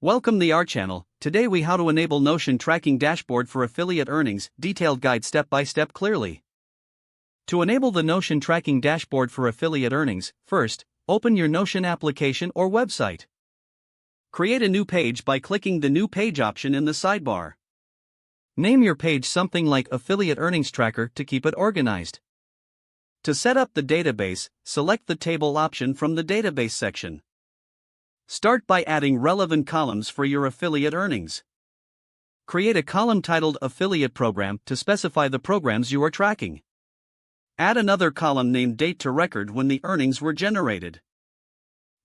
Welcome to our channel. Today we how to enable Notion tracking dashboard for affiliate earnings, detailed guide step by step clearly. To enable the Notion tracking dashboard for affiliate earnings, first, open your Notion application or website. Create a new page by clicking the New Page option in the sidebar. Name your page something like Affiliate Earnings Tracker to keep it organized. To set up the database, select the Table option from the Database section. Start by adding relevant columns for your affiliate earnings. Create a column titled Affiliate Program to specify the programs you are tracking. Add another column named Date to record when the earnings were generated.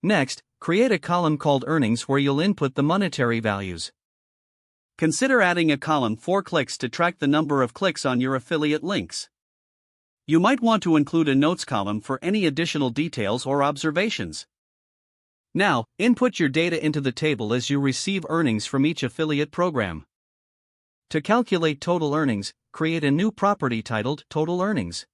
Next, create a column called Earnings where you'll input the monetary values. Consider adding a column for clicks to track the number of clicks on your affiliate links. You might want to include a notes column for any additional details or observations. Now, input your data into the table as you receive earnings from each affiliate program. To calculate total earnings, create a new property titled Total Earnings.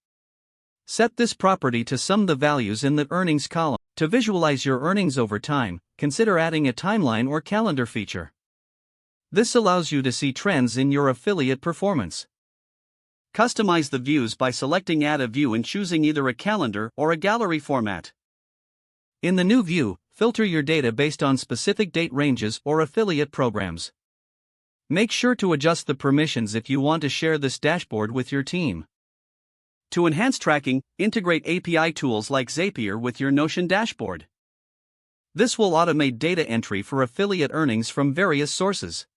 Set this property to sum the values in the earnings column. To visualize your earnings over time, consider adding a timeline or calendar feature. This allows you to see trends in your affiliate performance. Customize the views by selecting Add a View and choosing either a calendar or a gallery format. In the new view, filter your data based on specific date ranges or affiliate programs. Make sure to adjust the permissions if you want to share this dashboard with your team. To enhance tracking, integrate API tools like Zapier with your Notion dashboard. This will automate data entry for affiliate earnings from various sources.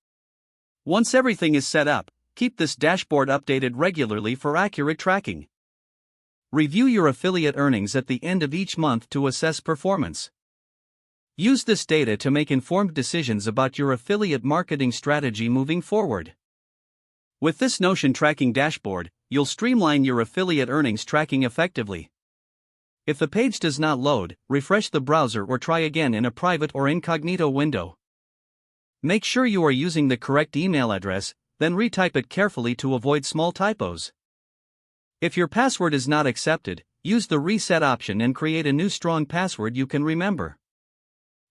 Once everything is set up, keep this dashboard updated regularly for accurate tracking. Review your affiliate earnings at the end of each month to assess performance. Use this data to make informed decisions about your affiliate marketing strategy moving forward. With this Notion tracking dashboard, you'll streamline your affiliate earnings tracking effectively. If the page does not load, refresh the browser or try again in a private or incognito window. Make sure you are using the correct email address, then retype it carefully to avoid small typos. If your password is not accepted, use the reset option and create a new strong password you can remember.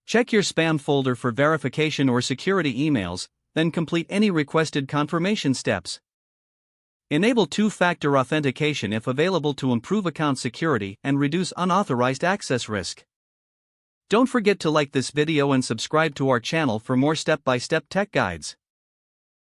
Check your spam folder for verification or security emails, then complete any requested confirmation steps. Enable two-factor authentication if available to improve account security and reduce unauthorized access risk. Don't forget to like this video and subscribe to our channel for more step-by-step tech guides.